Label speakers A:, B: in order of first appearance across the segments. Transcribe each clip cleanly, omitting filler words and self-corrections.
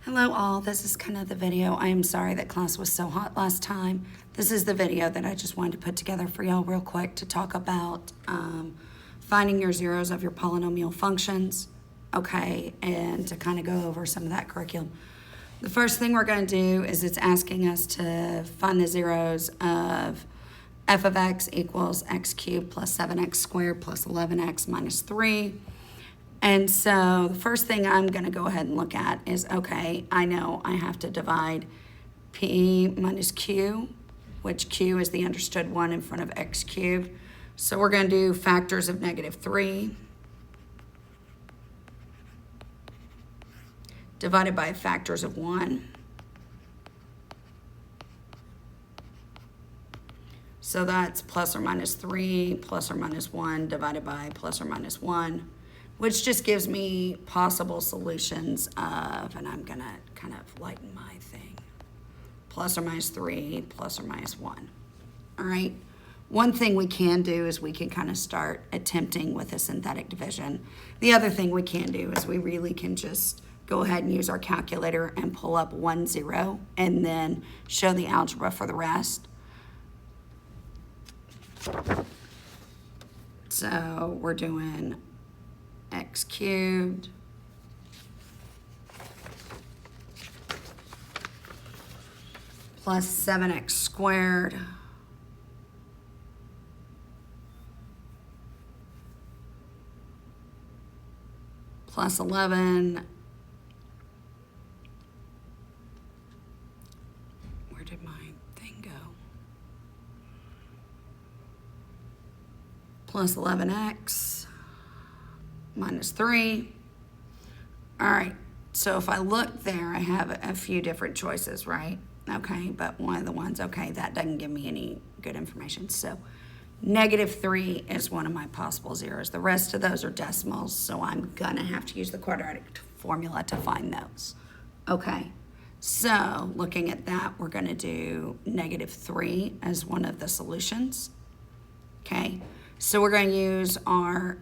A: Hello all, this is kind of the video. I am sorry that class was so hot last time. This is the video that I just wanted to put together for y'all real quick to talk about finding your zeros of your polynomial functions, okay, and to kind of go over some of that curriculum. The first thing we're going to do is it's asking us to find the zeros of f of x equals x cubed plus 7x squared plus 11x minus 3. And so the first thing I'm going to go ahead and look at is, okay, I know I have to divide p minus q, which q is the understood one in front of x cubed. So we're going to do factors of -3 divided by factors of 1. So that's plus or minus 3 plus or minus 1 divided by plus or minus 1. Which just gives me possible solutions of, and I'm gonna kind of lighten my thing, plus or minus 3, plus or minus 1. All right, one thing we can do is we can kind of start attempting with a synthetic division. The other thing we can do is we really can just go ahead and use our calculator and pull up 1, 0, and then show the algebra for the rest. So we're doing x cubed plus 7x squared plus 11. Where did my thing go? Plus 11x minus 3. All right, so if I look there, I have a few different choices, right? Okay, but one of the ones, okay, that doesn't give me any good information. So -3 is one of my possible zeros. The rest of those are decimals, so I'm gonna have to use the quadratic formula to find those. Okay, so looking at that, we're gonna do -3 as one of the solutions. Okay, so we're gonna use our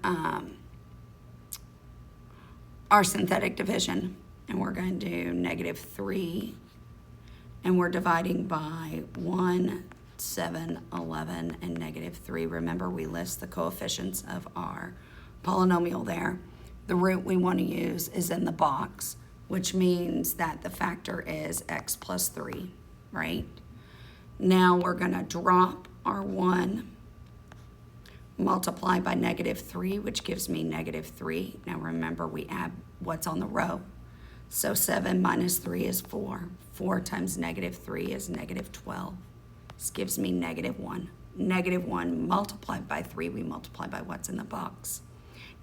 A: synthetic division, and we're going to do -3, and we're dividing by 1, 7, 11, and -3. Remember, we list the coefficients of our polynomial there. The root we want to use is in the box, which means that the factor is x plus 3, right? Now we're going to drop our 1, multiply by -3, which gives me -3. Now remember, we add what's on the row. So 7 minus 3 is 4. 4 times -3 is -12. This gives me -1. -1 multiplied by 3, we multiply by what's in the box.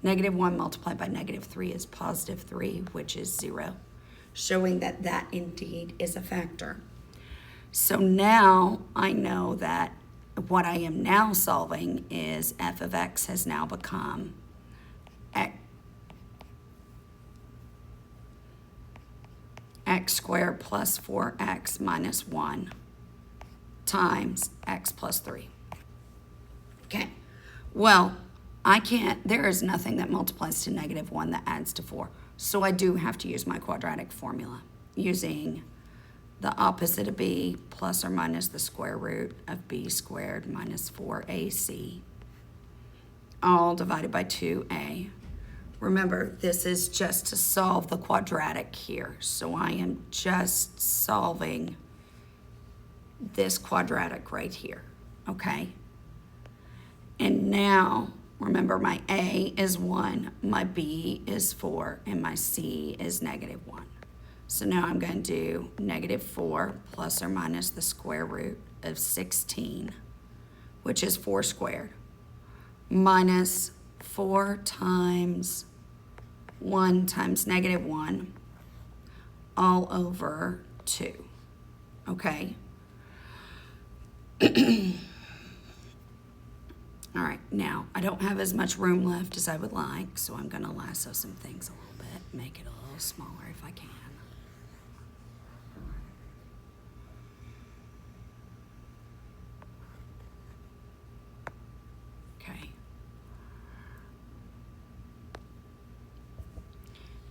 A: -1 multiplied by -3 is +3, which is 0, showing that that indeed is a factor. So now I know that what I am now solving is f of x has now become x squared plus 4x minus 1 times x plus 3. Okay, well, there is nothing that multiplies to -1 that adds to 4. So I do have to use my quadratic formula using the opposite of b plus or minus the square root of b squared minus 4ac, all divided by 2a. Remember, this is just to solve the quadratic here. So I am just solving this quadratic right here, okay? And now, remember, my a is 1, my b is 4, and my c is -1. So now I'm going to do -4 plus or minus the square root of 16, which is 4 squared, minus 4 times 1 times -1, all over 2, okay? All right, now I don't have as much room left as I would like, so I'm gonna lasso some things a little bit, make it a little smaller if I can.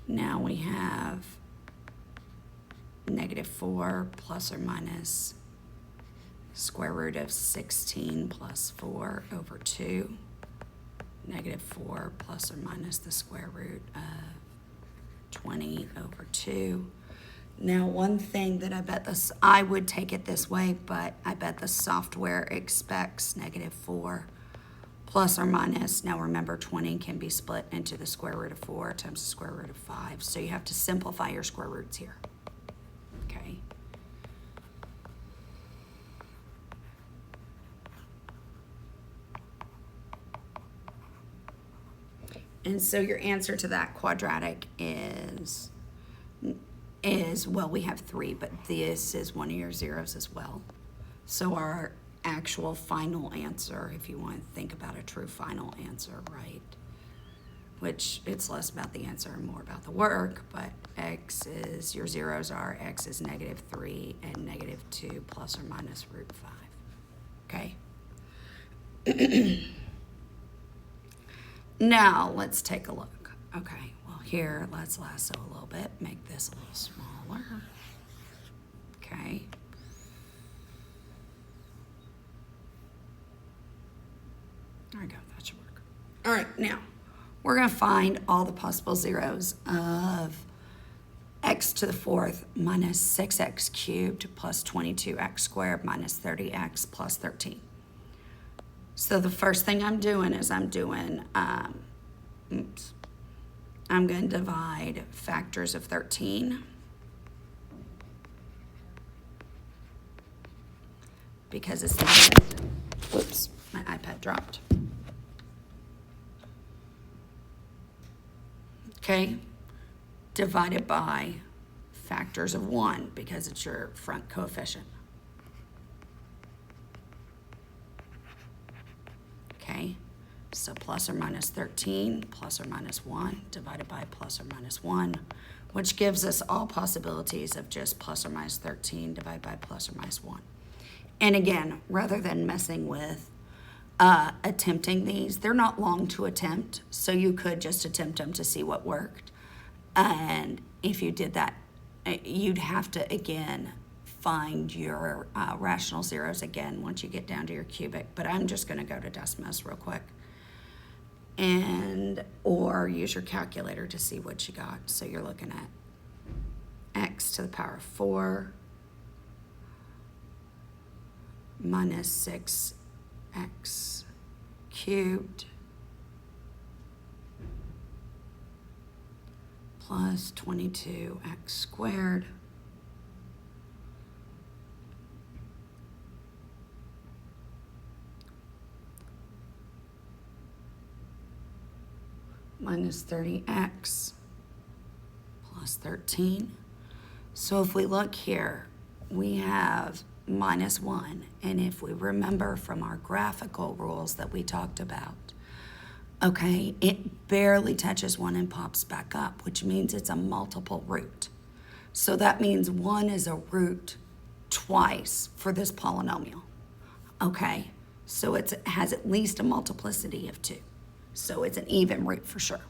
A: Now we have negative 4 plus or minus square root of 16 plus 4 over 2. Negative 4 plus or minus the square root of 20 over 2. Now, one thing that I would take it this way, but I bet the software expects negative 4 plus or minus. Now, remember, 20 can be split into the square root of 4 times the square root of 5. So you have to simplify your square roots here. Okay. And so your answer to that quadratic is, well, we have 3, but this is one of your zeros as well. So our actual final answer, if you want to think about a true final answer, right? Which it's less about the answer and more about the work, but x is, your zeros are, x is negative 3 and negative 2 plus or minus root 5. Okay? Now, let's take a look. Okay, well here, let's lasso a little bit, make this a little smaller. Okay. There we go, that should work. All right, now, we're gonna find all the possible zeros of x to the 4th minus 6x cubed plus 22x squared minus 30x plus 13. So the first thing I'm doing is I'm going to divide factors of 13 because it's not, whoops, my iPad dropped. Okay, divided by factors of 1 because it's your front coefficient. Okay, so plus or minus 13 plus or minus 1 divided by plus or minus 1, which gives us all possibilities of just plus or minus 13 divided by plus or minus 1. And again, rather than messing with attempting these, they're not long to attempt, so you could just attempt them to see what worked. And if you did that, you'd have to, again, find your rational zeros again once you get down to your cubic, but I'm just going to go to Desmos real quick or use your calculator to see what you got. So you're looking at x to the power of 4 minus 6x cubed plus 22x squared minus 30x plus 13. So if we look here, we have minus 1. And if we remember from our graphical rules that we talked about, okay, it barely touches 1 and pops back up, which means it's a multiple root. So that means 1 is a root twice for this polynomial. Okay, so it has at least a multiplicity of 2. So it's an even root for sure.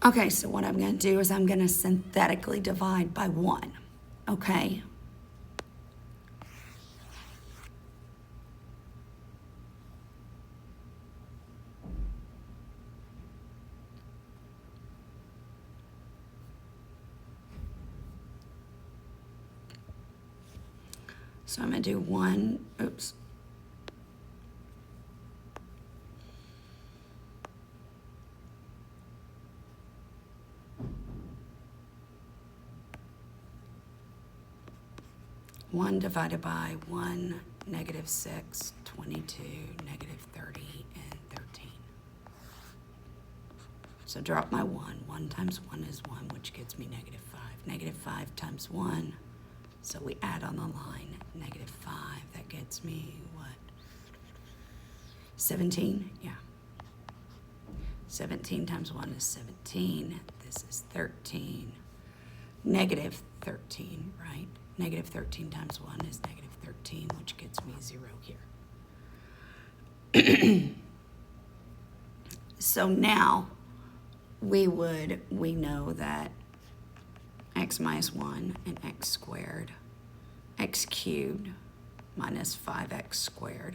A: Okay, so what I'm going to do is I'm going to synthetically divide by 1. Okay. So I'm going to do 1, oops. One divided by 1, negative 6, 22, negative 30, and 13. So drop my 1. 1 times 1 is 1, which gives me negative 5. Negative 5 times 1. So we add on the line negative 5. That gets me what? 17? Yeah. 17 times 1 is 17. This is 13. Negative 13, right? Negative 13 times 1 is negative 13, which gets me 0 here. So now we know that x minus 1 and x squared, x cubed minus 5x squared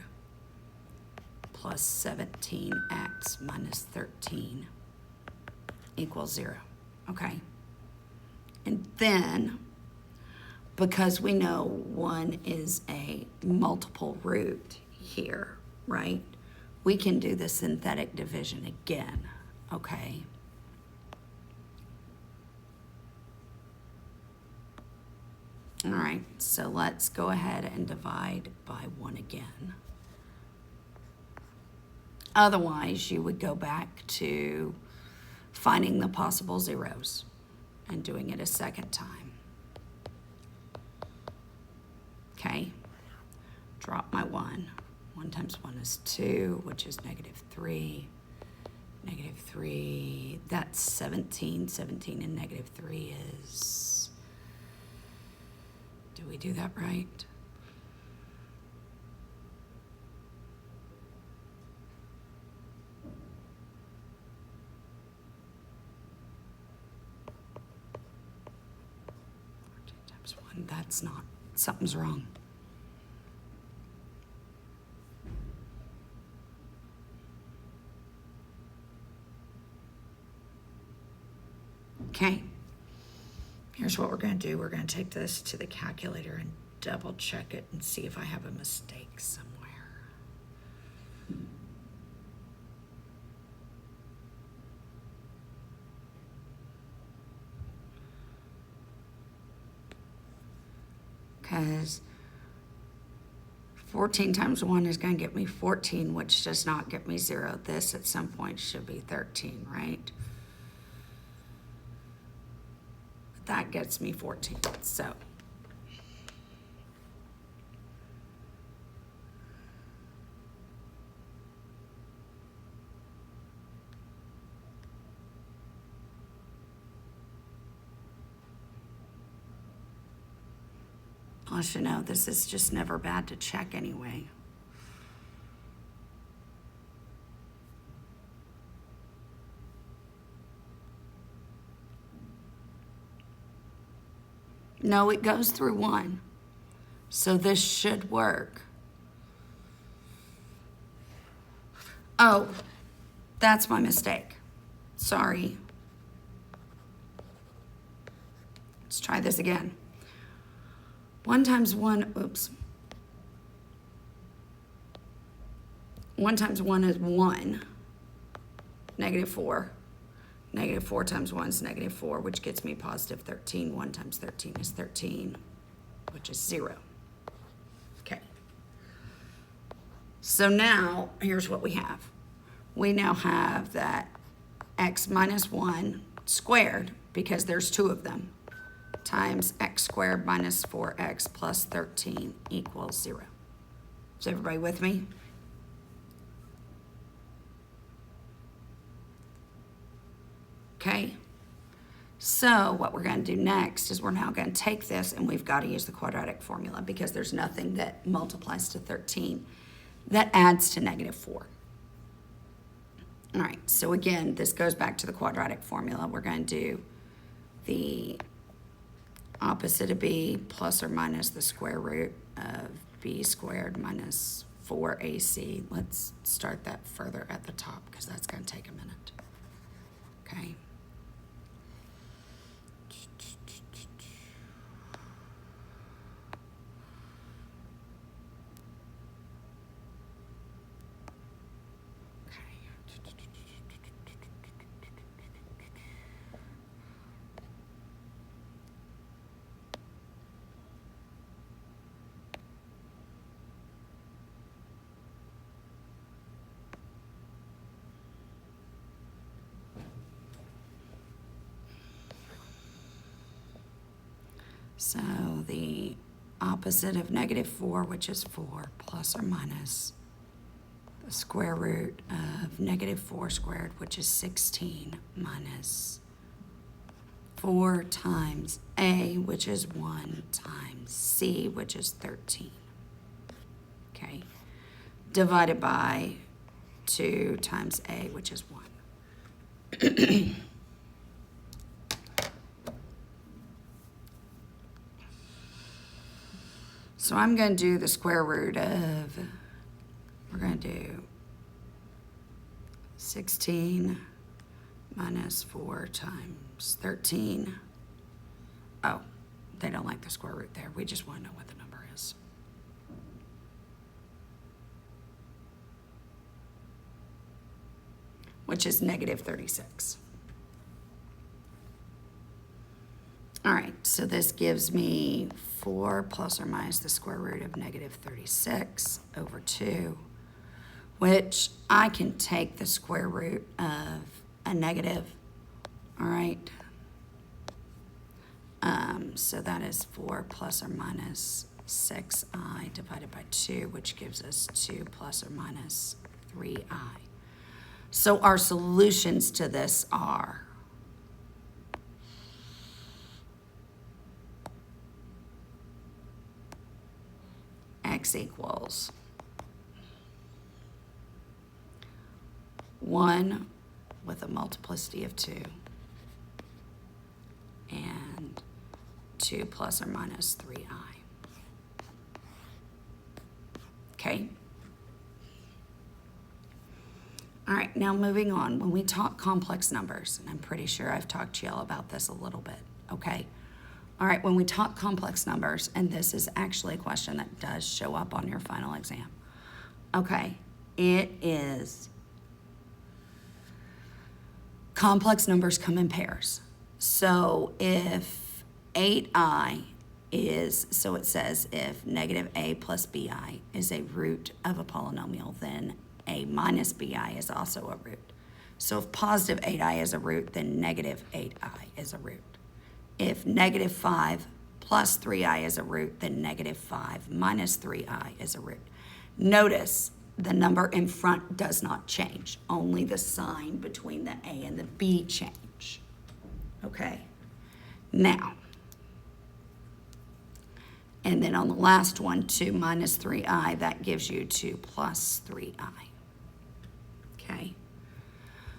A: plus 17x minus 13 equals 0, okay? And then, because we know 1 is a multiple root here, right? We can do the synthetic division again, okay? All right, so let's go ahead and divide by 1 again. Otherwise, you would go back to finding the possible zeros and doing it a second time. Okay, drop my 1. 1 times 1 is 2, which is negative 3. Negative 3, that's 17. 17 and negative 3 is, do we do that right? Times 1, that's not, something's wrong. Okay, here's what we're going to do. We're going to take this to the calculator and double check it and see if I have a mistake somewhere. Because 14 times 1 is going to get me 14, which does not get me 0. This at some point should be 13, right? That gets me 14, so. Plus, you know, this is just never bad to check anyway. No, it goes through 1. So this should work. Oh, that's my mistake. Sorry. Let's try this again. 1 times 1, oops. 1 times 1 is 1, negative 4. Negative 4 times 1 is negative 4, which gets me positive 13. 1 times 13 is 13, which is 0. Okay. So now, here's what we have. We now have that x minus 1 squared, because there's 2 of them, times x squared minus 4x plus 13 equals 0. Is everybody with me? Okay, so what we're going to do next is we're now going to take this, and we've got to use the quadratic formula because there's nothing that multiplies to 13 that adds to negative 4. All right, so again, this goes back to the quadratic formula. We're going to do the opposite of b plus or minus the square root of b squared minus 4ac. Let's start that further at the top because that's going to take a minute. Okay. So the opposite of negative 4, which is 4, plus or minus the square root of negative 4 squared, which is 16, minus 4 times a, which is 1, times c, which is 13. Okay, divided by 2 times a, which is 1. So I'm going to do the square root of, we're going to do 16 minus 4 times 13. Oh, they don't like the square root there. We just want to know what the number is. Which is negative 36. All right, so this gives me 4 plus or minus the square root of negative 36 over 2, which I can take the square root of a negative, all right? So that is 4 plus or minus 6i divided by 2, which gives us 2 plus or minus 3i. So our solutions to this are x equals 1 with a multiplicity of 2 and 2 plus or minus 3i. Okay? All right, now moving on. When we talk complex numbers, and I'm pretty sure I've talked to y'all about this a little bit, okay? All right, when we talk complex numbers, and this is actually a question that does show up on your final exam, okay, it is complex numbers come in pairs. So if 8i is, so it says if negative a plus bi is a root of a polynomial, then a minus bi is also a root. So if positive 8i is a root, then negative 8i is a root. If negative 5 plus 3i is a root, then negative 5 minus 3i is a root. Notice the number in front does not change. Only the sign between the a and the b change. Okay? Now, and then on the last one, 2 minus 3i, that gives you 2 plus 3i. Okay?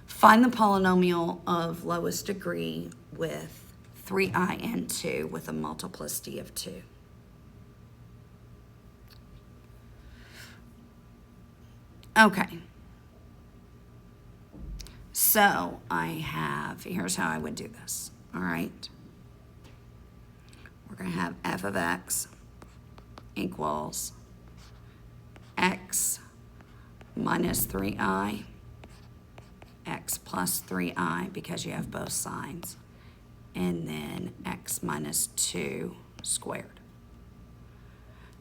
A: Find the polynomial of lowest degree with 3i and 2 with a multiplicity of 2. Okay. So I have, here's how I would do this. All right. We're going to have f of x equals x minus 3i, x plus 3i because you have both signs, and then x minus 2 squared.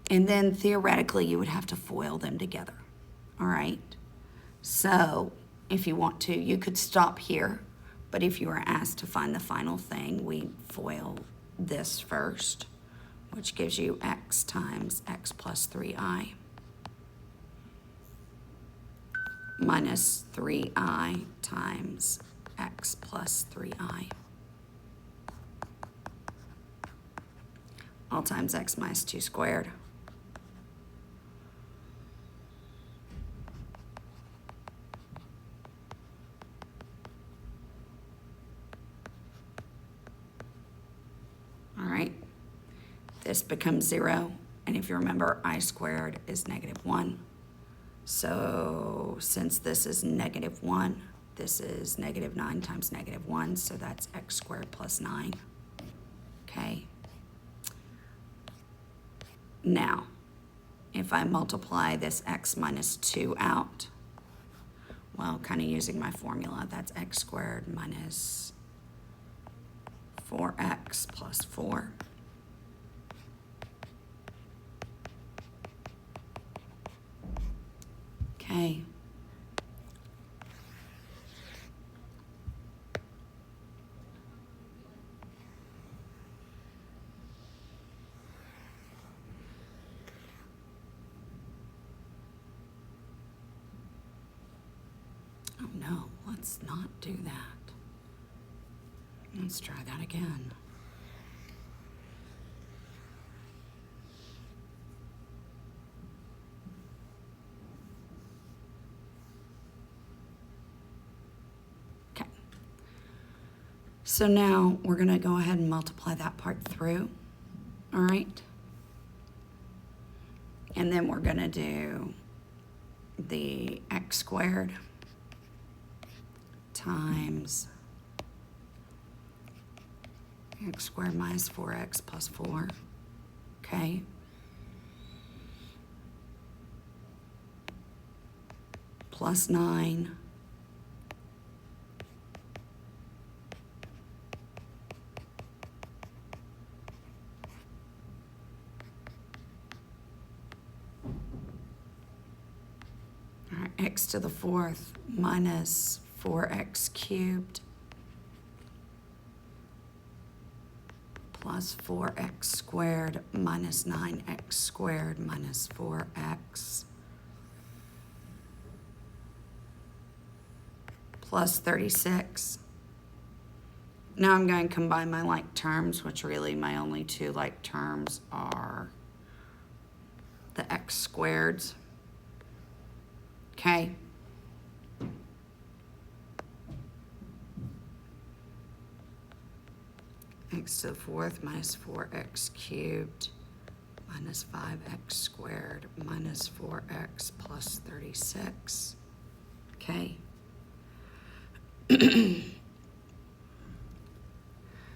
A: And then theoretically you would have to FOIL them together. All right? So if you want to, you could stop here, but if you were asked to find the final thing, we FOIL this first, which gives you x times x plus 3i minus 3i times x plus 3i all times x minus 2 squared. All right, this becomes 0, and if you remember, I squared is negative 1. So since this is negative 1, this is negative 9 times negative 1, so that's x squared plus 9. Okay. Now, if I multiply this x minus 2 out, well, kind of using my formula, that's x squared minus 4x plus 4. Okay. Oh no, let's not do that. Let's try that again. Okay. So now we're going to go ahead and multiply that part through. All right. And then we're going to do the x squared times x squared minus 4x plus 4, okay? Plus 9 all right, x to the 4th minus 4x cubed plus 4x squared minus 9x squared minus 4x plus 36. Now I'm going to combine my like terms, which really my only two like terms are the x squareds. Okay. X to the 4th minus 4x cubed minus 5x squared minus 4x plus 36. Okay.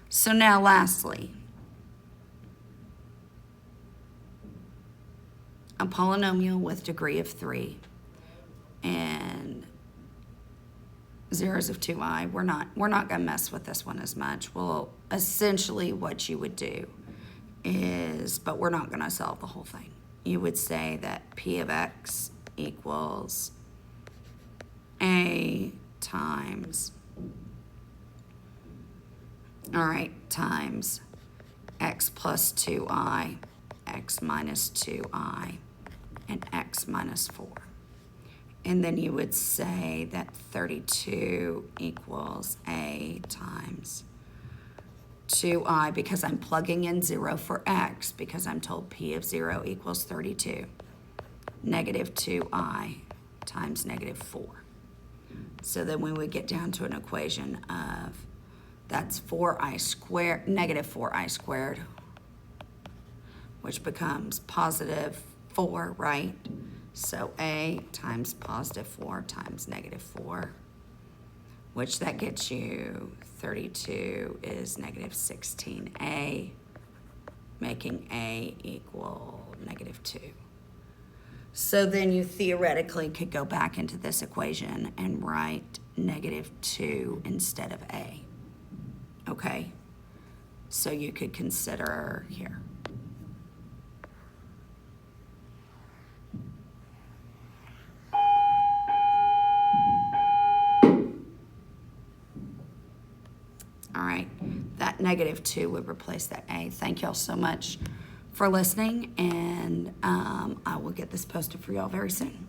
A: So now lastly, a polynomial with degree of 3 and zeros of 2i. We're not going to mess with this one as much. Well, essentially what you would do is, but we're not going to solve the whole thing. You would say that p of x equals a times, all right, times x plus 2i, x minus 2i, and x minus 4. And then you would say that 32 equals a times 2i, because I'm plugging in 0 for x, because I'm told p of 0 equals 32, negative 2i times negative 4. So then we would get down to an equation of, that's 4i squared, negative 4i squared, which becomes positive 4, right? So a times positive 4 times negative 4, which that gets you 32 is negative 16a, making a equal negative 2. So then you theoretically could go back into this equation and write negative 2 instead of a. Okay? So you could consider here. All right, that negative 2 would replace that a. Thank y'all so much for listening, and I will get this posted for y'all very soon.